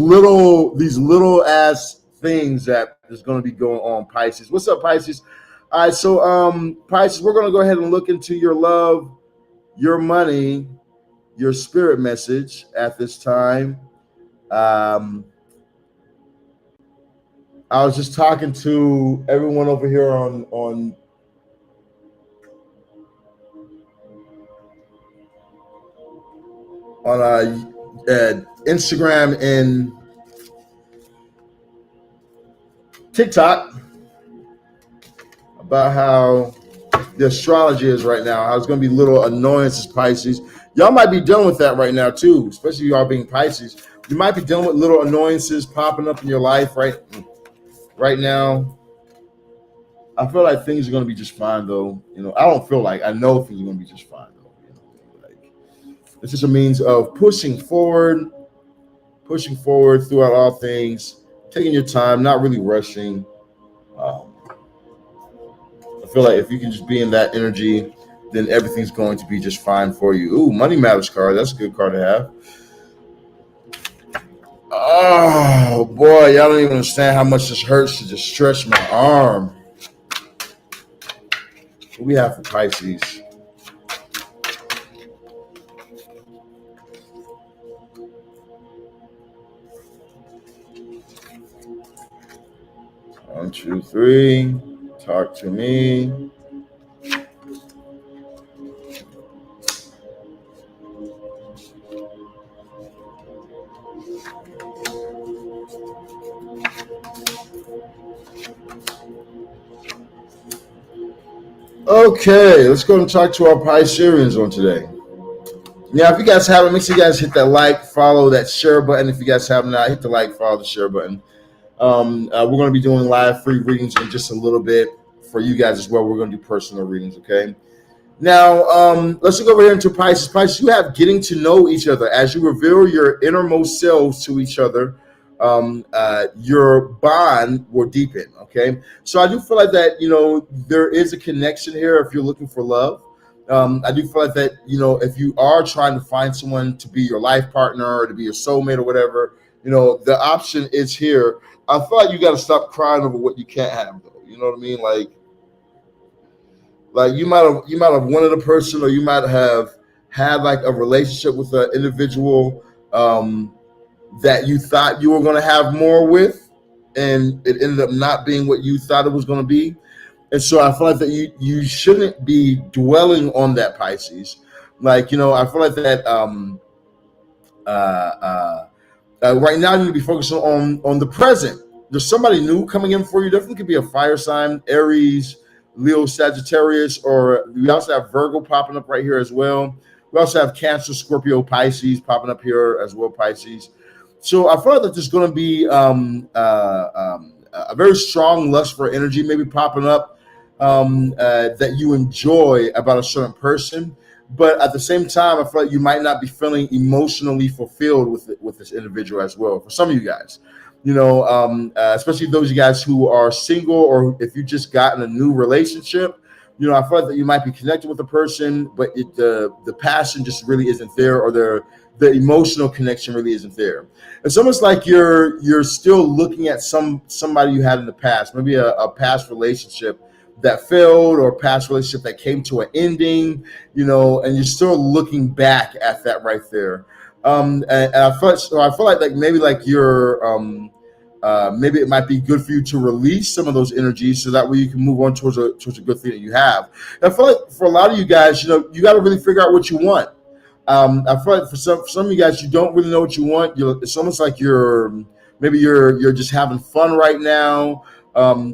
little ass things that is going to be going on, Pisces. What's up, Pisces? All right, so Pisces, we're going to go ahead and look into your love, your money, your spirit message at this time. I was just talking to everyone over here on Instagram and TikTok about how the astrology is right now. How it's going to be little annoyances, Pisces. Y'all might be dealing with that right now too, especially y'all being Pisces. You might be dealing with little annoyances popping up in your life right now. I feel like things are going to be just fine, though. I don't feel like, I know things are going to be just fine, though. Like, it's just a means of pushing forward throughout all things, taking your time, not really rushing. I feel like if you can just be in that energy, then everything's going to be just fine for you. Ooh, Money Matters card. That's a good card to have. Oh, boy. Y'all don't even understand how much this hurts to just stretch my arm. What we have for Pisces? One, two, three. Talk to me. Okay, let's go and talk to our Pisceans on today. Now, if you guys haven't, make sure you guys hit that like, follow, that share button. If you guys have not, hit the like, follow, the share button. We're going to be doing live free readings in just a little bit for you guys as well. We're going to do personal readings, okay? Now, let's go over here into Pisces. Pisces, you have getting to know each other. As you reveal your innermost selves to each other, your bond will deepen, okay? So I do feel like that, there is a connection here if you're looking for love. I do feel like that, if you are trying to find someone to be your life partner or to be your soulmate or whatever, the option is here. I feel like you got to stop crying over what you can't have, though. You know what I mean? Like you might have wanted a person, or you might have had like a relationship with an individual that you thought you were going to have more with, and it ended up not being what you thought it was going to be. And so I feel like that you shouldn't be dwelling on that, Pisces. Like, I feel like that right now you need to be focusing on the present. There's somebody new coming in for you. Definitely could be a fire sign, Aries, Leo, Sagittarius, or we also have Virgo popping up right here as well. We also have Cancer, Scorpio, Pisces popping up here as well, Pisces. So I feel like that there's going to be a very strong lust for energy maybe popping up that you enjoy about a certain person. But at the same time, I feel like you might not be feeling emotionally fulfilled with this individual as well. For some of you guys, especially those of you guys who are single, or if you just gotten a new relationship, I feel like that you might be connected with a person, but the passion just really isn't there, or the emotional connection really isn't there. It's almost like you're still looking at somebody you had in the past, maybe a past relationship that failed, or a past relationship that came to an ending, and you're still looking back at that right there. And I feel like maybe like you're maybe it might be good for you to release some of those energies, so that way you can move on towards a good thing that you have. And I feel like for a lot of you guys, you got to really figure out what you want. I feel like for some of you guys, you don't really know what you want. It's almost like you're just having fun right now,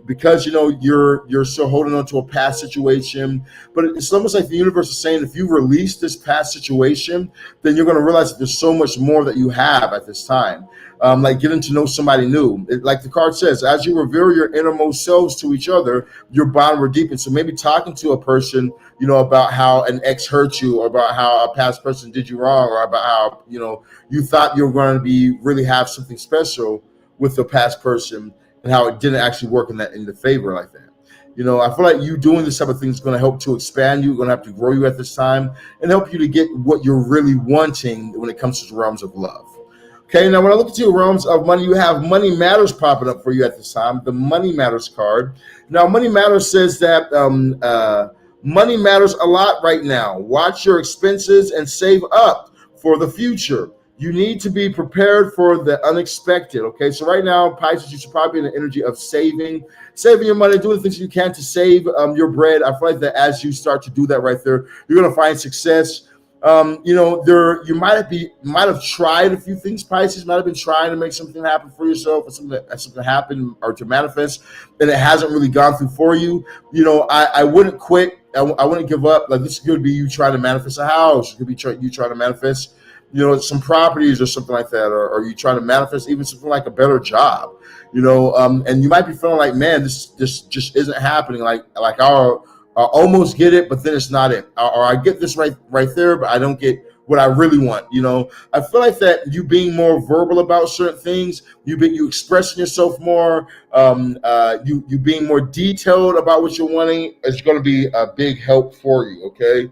because you're still holding on to a past situation. But it's almost like the universe is saying, if you release this past situation, then you're going to realize that there's so much more that you have at this time. Like getting to know somebody new. Like the card says, as you reveal your innermost selves to each other, your bond will deepen. So maybe talking to a person, about how an ex hurt you, or about how a past person did you wrong, or about how, you thought you were going to really have something special with the past person, and how it didn't actually work in the favor like that. I feel like you doing this type of thing is going to help to expand you, going to have to grow you at this time, and help you to get what you're really wanting when it comes to the realms of love. Okay, now when I look at your realms of money, you have money matters popping up for you at this time, the money matters card. Now, money matters says that money matters a lot right now. Watch your expenses and save up for the future. You need to be prepared for the unexpected. Okay, so right now, Pisces, you should probably be in the energy of saving your money, doing things you can to save your bread. I feel like that as you start to do that right there, you're going to find success. You might have tried a few things. Pisces might have been trying to make something happen for yourself, or something happen or to manifest, and it hasn't really gone through for you. I wouldn't quit. I wouldn't give up. Like, this could be you trying to manifest a house. It could be you trying to manifest, some properties or something like that, or you trying to manifest even something like a better job. And you might be feeling like, man, this just isn't happening. Like I almost get it, but then it's not it. Or I get this right there, but I don't get what I really want. I feel like that you being more verbal about certain things, you expressing yourself more, you being more detailed about what you're wanting is going to be a big help for you. Okay,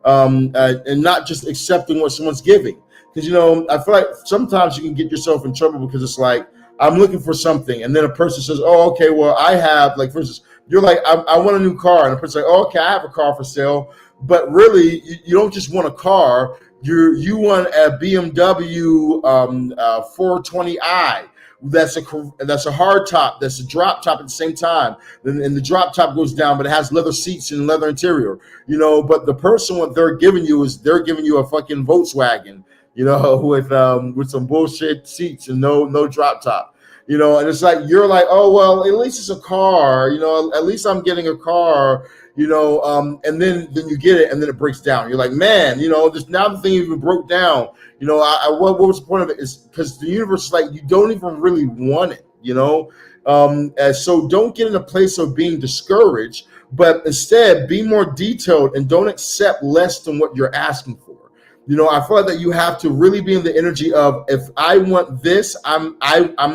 and not just accepting what someone's giving, because I feel like sometimes you can get yourself in trouble because it's like, I'm looking for something, and then a person says, "Oh, okay, well, I have," like, for instance, you're like, I want a new car. And the person's like, oh, okay, I have a car for sale. But really, you don't just want a car. You want a BMW 420i. That's a hard top. That's a drop top at the same time. And the drop top goes down, but it has leather seats and leather interior. But the person, what they're giving you a fucking Volkswagen, with some bullshit seats and no drop top. And it's like, you're like, oh, well, at least it's a car, at least I'm getting a car, and then you get it and then it breaks down. You're like, man, this, now the thing even broke down, what was the point of it? Is because the universe is like, you don't even really want it, so don't get in a place of being discouraged, but instead be more detailed and don't accept less than what you're asking for. I feel like that you have to really be in the energy of, if I want this, I'm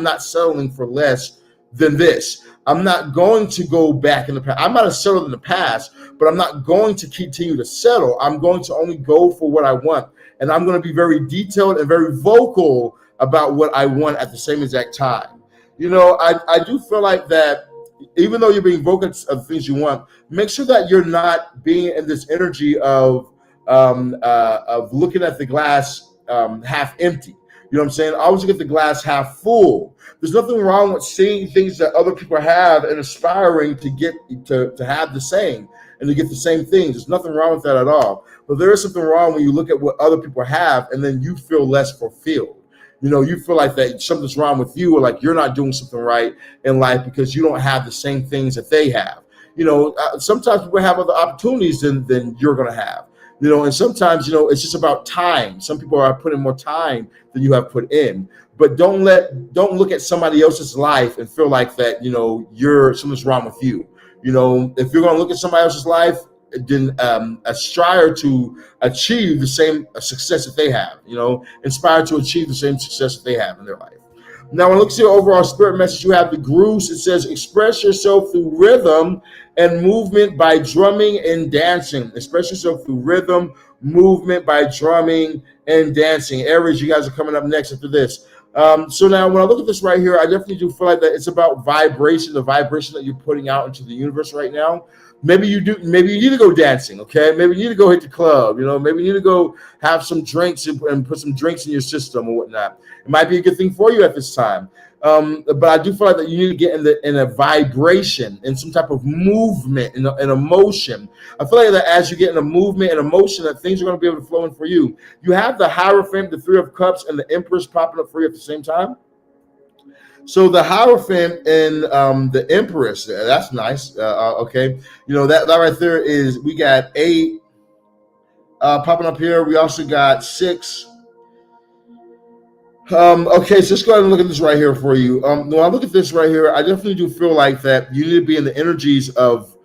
not settling for less than this. I'm not going to go back in the past. I might have settled in the past, but I'm not going to continue to settle. I'm going to only go for what I want. And I'm going to be very detailed and very vocal about what I want at the same exact time. I do feel like that, even though you're being vocal of things you want, make sure that you're not being in this energy of looking at the glass half empty. You know what I'm saying? Always look at the glass half full. There's nothing wrong with seeing things that other people have and aspiring to get to have the same and to get the same things. There's nothing wrong with that at all. But there is something wrong when you look at what other people have and then you feel less fulfilled. You feel like that something's wrong with you, or like you're not doing something right in life because you don't have the same things that they have. Sometimes people have other opportunities than you're going to have. And sometimes, it's just about time. Some people are putting more time than you have put in. But don't look at somebody else's life and feel like that, something's wrong with you. If you're going to look at somebody else's life, then aspire to achieve the same success that they have, inspire to achieve the same success that they have in their life. Now, when I look at your overall spirit message, you have the grooves. It says, express yourself through rhythm and movement by drumming and dancing. Express yourself through rhythm, movement by drumming and dancing. Aries, you guys are coming up next after this. So now when I look at this right here, I definitely do feel like that it's about vibration, the vibration that you're putting out into the universe right now. Maybe you need to go dancing, okay? Maybe you need to go hit the club, maybe you need to go have some drinks and put some drinks in your system or whatnot. It might be a good thing for you at this time. But I do feel like that you need to get in a vibration, in some type of movement, in emotion. I feel like that as you get in a movement and emotion, that things are going to be able to flow in for you. You have the Hierophant, the Three of Cups, and the Empress popping up for you at the same time. So the Hierophant and the Empress, that's nice. Okay, that right there is, we got 8 popping up here. We also got 6. Okay, so let's go ahead and look at this right here for you. When I look at this right here, I definitely do feel like that you need to be in the energies of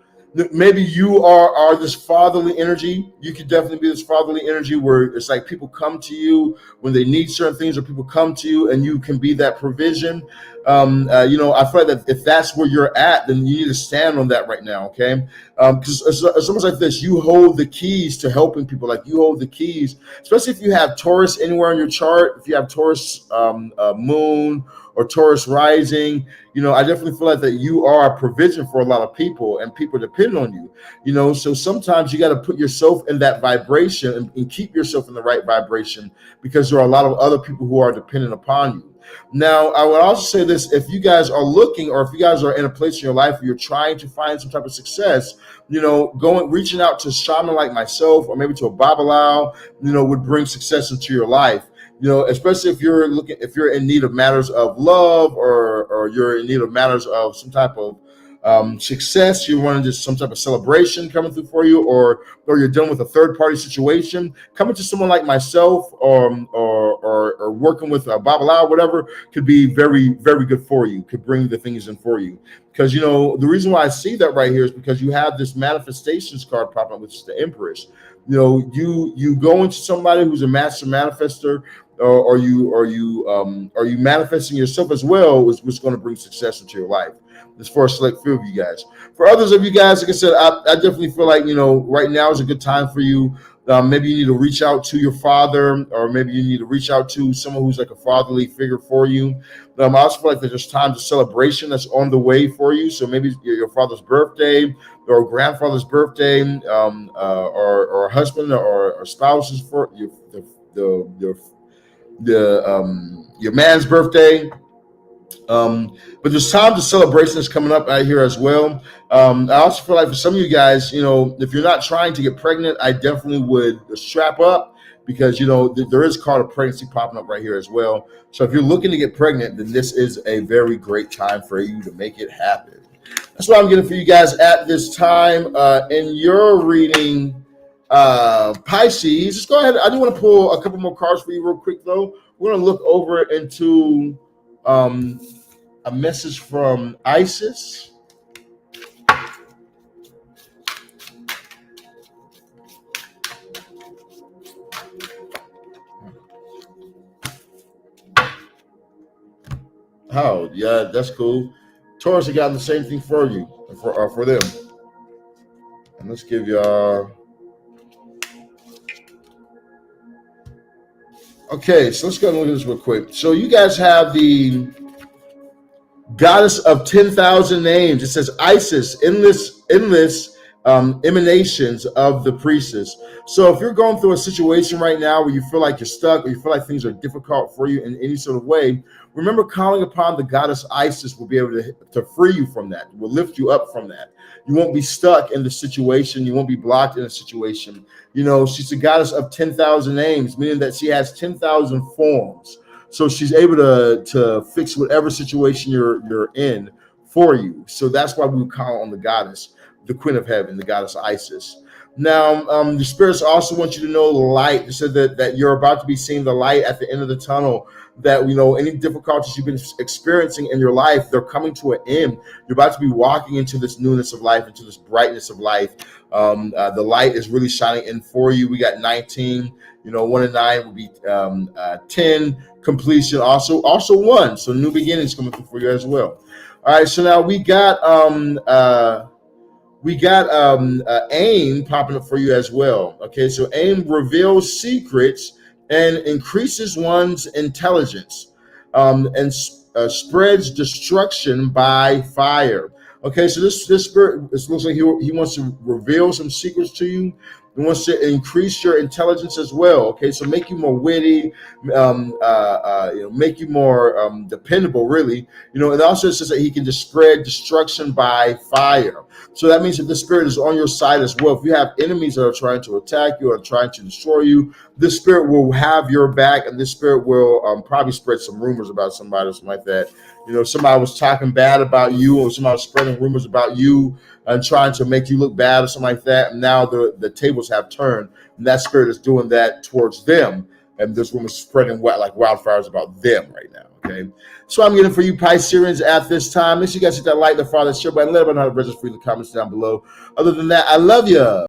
maybe you are this fatherly energy. You could definitely be this fatherly energy where it's like people come to you when they need certain things, or people come to you and you can be that provision. I feel like that if that's where you're at, then you need to stand on that right now. Okay. Because it's almost like this: you hold the keys to helping people. Like you hold the keys, especially if you have Taurus anywhere in your chart. If you have Taurus moon or Taurus rising, I definitely feel like that you are a provision for a lot of people, and people depend on you. So sometimes you got to put yourself in that vibration and keep yourself in the right vibration, because there are a lot of other people who are dependent upon you. Now, I would also say this: if you guys are looking, or if you guys are in a place in your life where you're trying to find some type of success, reaching out to a shaman like myself, or maybe to a babalao, would bring success into your life. Especially if you're in need of matters of love, or you're in need of matters of some type of success, you want just some type of celebration coming through for you, or you're dealing with a third party situation, coming to someone like myself, or working with a babalao, whatever, could be very, very good for you, could bring the things in for you. Because the reason why I see that right here is because you have this manifestations card popping up, which is the Empress. You go into somebody who's a master manifester, or are you manifesting yourself as well, which is going to bring success into your life. As far as select few of you guys. For others of you guys, like I said, I definitely feel like right now is a good time for you. Maybe you need to reach out to your father, or maybe you need to reach out to someone who's like a fatherly figure for you. I also feel like there's times of celebration that's on the way for you. So maybe your father's birthday, or grandfather's birthday, or a husband or spouse's for your man's birthday. But there's times of celebrations coming up out here as well. I also feel like for some of you guys, if you're not trying to get pregnant, I definitely would strap up, because there is a card of pregnancy popping up right here as well. So if you're looking to get pregnant, then this is a very great time for you to make it happen. That's what I'm getting for you guys at this time. In your reading, Pisces, just go ahead. I do want to pull a couple more cards for you real quick, though. We're going to look over into a message from Isis. Oh, yeah, that's cool. Taurus have gotten the same thing for you, for them. And let's give y'all. Okay, so let's go and look at this real quick. So you guys have the Goddess of 10,000 names. It says Isis, endless emanations of the priestess. So if you're going through a situation right now where you feel like you're stuck, or you feel like things are difficult for you in any sort of way, remember calling upon the goddess Isis will be able to free you from that, will lift you up from that. You won't be stuck in the situation. You won't be blocked in a situation. She's the goddess of 10,000 names, meaning that she has 10,000 forms. So she's able to fix whatever situation you're in for you. So that's why we call on the goddess, the Queen of Heaven, the goddess Isis. Now, the spirits also want you to know the light. They said that you're about to be seeing the light at the end of the tunnel. That any difficulties you've been experiencing in your life, they're coming to an end. You're about to be walking into this newness of life, into this brightness of life. The light is really shining in for you. We got 19. 1 and 9 would be 10. Completion also 1. So new beginnings coming through for you as well. All right. So now we got AIM popping up for you as well. Okay, so AIM reveals secrets and increases one's intelligence, and spreads destruction by fire. Okay, so this spirit, it looks like he wants to reveal some secrets to you. He wants to increase your intelligence as well. Okay, so make you more witty, make you more dependable, really. And also it says that he can just spread destruction by fire. So that means that the spirit is on your side as well. If you have enemies that are trying to attack you or trying to destroy you, this spirit will have your back, and this spirit will probably spread some rumors about somebody or something like that. Somebody was talking bad about you, or somebody was spreading rumors about you and trying to make you look bad or something like that. And now the tables have turned, and that spirit is doing that towards them. And this rumor is spreading like wildfires about them right now. Okay, so I'm getting for you Pisceans at this time. Make sure you guys hit that like, the follow, the share button. Let everyone know how to register for you in the comments down below. Other than that, I love you.